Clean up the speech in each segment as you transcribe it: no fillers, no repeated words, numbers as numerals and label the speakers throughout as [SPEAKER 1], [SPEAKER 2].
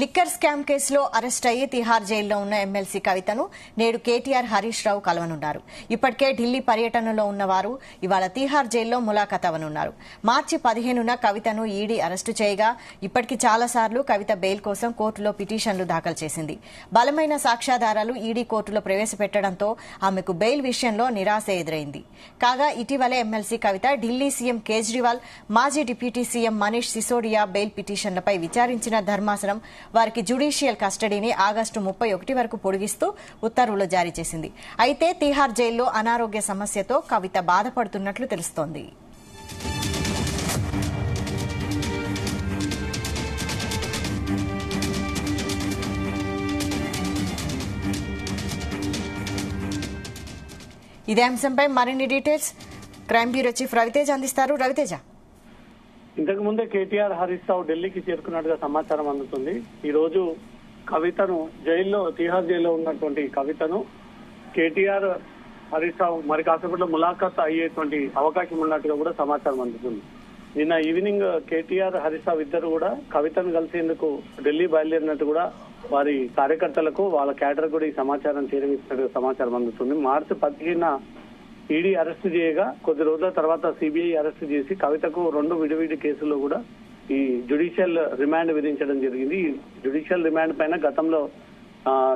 [SPEAKER 1] Liquor scam కేసులో arrest అయ్యి తిహార్ జైల్లో ఉన్న ఎమ్మెల్సీ కవితను నేడు కేటీఆర్ హరీష్ రావు కలవనున్నారు. ఇప్పటికే ఢిల్లీ పర్యటనలో ఉన్నవారు ఇవాళ తిహార్ జైల్లో ములాఖాత్ అవనున్నారు. మార్చి 15న కవితను ఈడీ అరెస్టు చేయగా ఇప్పటికి చాలాసార్లు కవిత బెయిల్ కోసం కోర్టులో పిటిషన్లు దాఖలు చేసింది. బలమైన సాక్ష్యాధారాలు ఈడీ కోర్టులో ప్రవేశపెట్టడంతో ఆమెకు బెయిల్ విషయంలో నిరాశ ఎదురైంది. కాగా ఇటీవలే ఎమ్మెల్సీ కవిత ఢిల్లీ సీఎం కేజ్రీవాల్, మాజీ deputy CM Manish Sisodia bail పిటిషన్లపై విచారించిన ధర్మాసనం వారికి జ్యుడిషియల్ కస్టడీని ఆగస్టు 31 వరకు పొడిగిస్తూ ఉత్తర్వులు జారీ చేసింది. అయితే తిహార్ జైల్లో అనారోగ్య సమస్యతో కవిత బాధపడుతున్నట్లు తెలుస్తోంది. ఇదే అంశంపై మరిన్ని details crime bureau chief Raviteja అందిస్తారు. రవితేజ,
[SPEAKER 2] ఇంతకు ముందే కేటీఆర్ హరీష్ రావు ఢిల్లీకి చేరుకున్నట్టుగా సమాచారం అందుతుంది. ఈ రోజు కవితను తిహార్ జైల్లో ఉన్నటువంటి కవితను కేటీఆర్ హరీష్ రావు మరి కాసేపట్లో ములాఖాత్ అయ్యేటువంటి అవకాశం ఉన్నట్టుగా కూడా సమాచారం అందుతుంది. నిన్న ఈవినింగ్ కేటీఆర్ హరీష్ రావు ఇద్దరు కూడా కవితను కలిసేందుకు ఢిల్లీ బయలుదేరినట్టు కూడా వారి కార్యకర్తలకు వాళ్ళ క్యాడర్ కూడా ఈ సమాచారం చేరవేసినట్టుగా సమాచారం అందుతుంది. మార్చి 15న ఈడీ అరెస్టు చేయగా కొద్ది రోజుల తర్వాత సిబిఐ అరెస్టు చేసి కవితకు 2 విడివిడి కేసుల్లో కూడా ఈ జ్యుడిషియల్ రిమాండ్ విధించడం జరిగింది. ఈ జ్యుడిషియల్ రిమాండ్ పైన గతంలో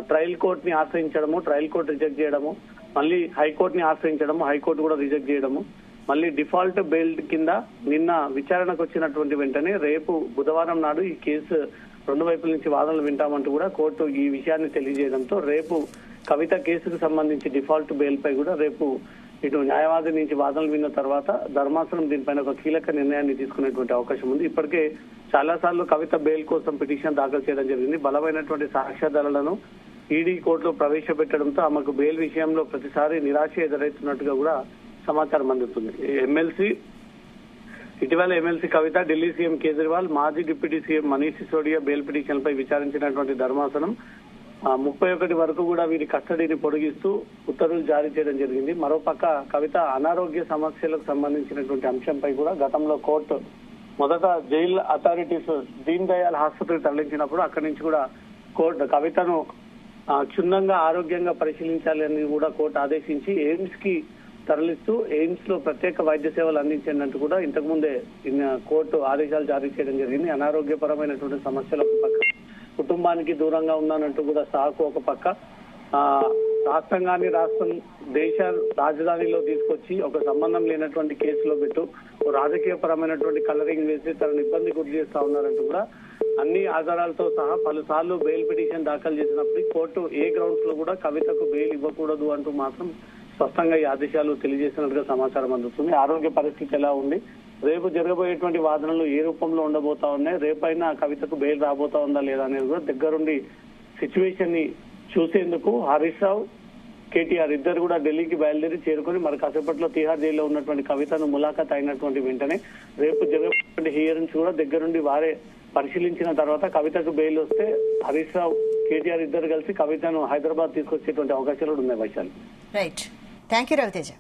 [SPEAKER 2] ట్రయల్ కోర్ట్ ని ఆశ్రయించడము, ట్రయల్ కోర్ట్ రిజెక్ట్ చేయడము, మళ్ళీ హైకోర్టుని ఆశ్రయించడము, హైకోర్టు కూడా రిజెక్ట్ చేయడము, మళ్ళీ డిఫాల్ట్ బెయిల్ కింద నిన్న విచారణకు వచ్చినటువంటి వెంటనే రేపు బుధవారం నాడు ఈ కేసు 2 వైపుల నుంచి వాదనలు వింటామంటూ కూడా కోర్టు ఈ విషయాన్ని తెలియజేయడంతో రేపు కవిత కేసుకు సంబంధించి డిఫాల్ట్ బెయిల్ పై కూడా రేపు ఇటు న్యాయవాది నుంచి వాదనలు విన్న తర్వాత ధర్మాసనం దీనిపైన ఒక కీలక నిర్ణయాన్ని తీసుకునేటువంటి అవకాశం ఉంది. ఇప్పటికే చాలా సార్లు కవిత బెయిల్ కోసం పిటిషన్ దాఖలు చేయడం జరిగింది. బలమైనటువంటి సాక్ష్యాధారాలను ఈడీ కోర్టులో ప్రవేశపెట్టడంతో ఆమెకు బెయిల్ విషయంలో ప్రతిసారి నిరాశ ఎదురవుతున్నట్టుగా కూడా సమాచారం అందుతుంది. ఇటీవల ఎమ్మెల్సీ కవిత ఢిల్లీ సీఎం కేజ్రీవాల్, మాజీ deputy CM Manish Sisodia bail పిటిషన్లపై విచారించినటువంటి ధర్మాసనం 31 వరకు కూడా వీరి కస్టడీని పొడిగిస్తూ ఉత్తర్వులు జారీ చేయడం జరిగింది. మరోపక్క కవిత అనారోగ్య సమస్యలకు సంబంధించినటువంటి అంశంపై కూడా గతంలో కోర్టు మొదట జైల్ అథారిటీస్ దీన్ దయాల్ ఆసుపత్రికి తరలించినప్పుడు అక్కడి నుంచి కూడా కోర్టు కవితను క్షుణ్ణంగా ఆరోగ్యంగా పరిశీలించాలి అని కూడా కోర్టు ఆదేశించి ఎయిమ్స్ కి తరలిస్తూ ఎయిమ్స్ లో ప్రత్యేక వైద్య సేవలు అందించినట్టు కూడా ఇంతకు ముందే కోర్టు ఆదేశాలు జారీ చేయడం జరిగింది. అనారోగ్యపరమైనటువంటి సమస్యలు ఒక పక్క, కుటుంబానికి దూరంగా ఉన్నానంటూ కూడా సాకు ఒక పక్క, రాష్ట్రంగాని దేశ రాజధానిలో తీసుకొచ్చి ఒక సంబంధం లేనటువంటి కేసులో పెట్టు రాజకీయపరమైనటువంటి కలరింగ్ వేసి తనను ఇబ్బంది గురి చేస్తా ఉన్నారంటూ కూడా అన్ని ఆధారాలతో సహా పలుసార్లు బెయిల్ పిటిషన్ దాఖలు చేసినప్పుడు కోర్టు ఏ గ్రౌండ్స్ లో కూడా కవితకు బెయిల్ ఇవ్వకూడదు అంటూ మాత్రం స్పష్టంగా ఈ ఆదేశాలు తెలియజేసినట్టుగా సమాచారం అందుతుంది. ఆరోగ్య పరిస్థితి ఎలా ఉంది, రేపు జరగబోయేటువంటి వాదనలు ఏ రూపంలో ఉండబోతా ఉన్నాయి, రేపైనా కవితకు బెయిల్ రాబోతా ఉందా లేదా అనేది కూడా దగ్గరుండి సిచ్యువేషన్ ని చూసేందుకు హరీష్ రావు, కేటీఆర్ ఇద్దరు కూడా ఢిల్లీకి బయలుదేరి చేరుకుని మరి కాసేపట్లో తిహార్ జైల్లో ఉన్నటువంటి కవితను ములాఖాత్ అయినటువంటి వెంటనే రేపు జరగబోయేటువంటి హియరింగ్స్ కూడా దగ్గరుండి వారే పరిశీలించిన తర్వాత కవితకు బెయిల్ వస్తే హరీష్ రావు, కేటీఆర్ ఇద్దరు కలిసి కవితను హైదరాబాద్ తీసుకొచ్చేటువంటి అవకాశాలు ఉన్నాయి. Vaishali.
[SPEAKER 1] Right, thank you Raviteja.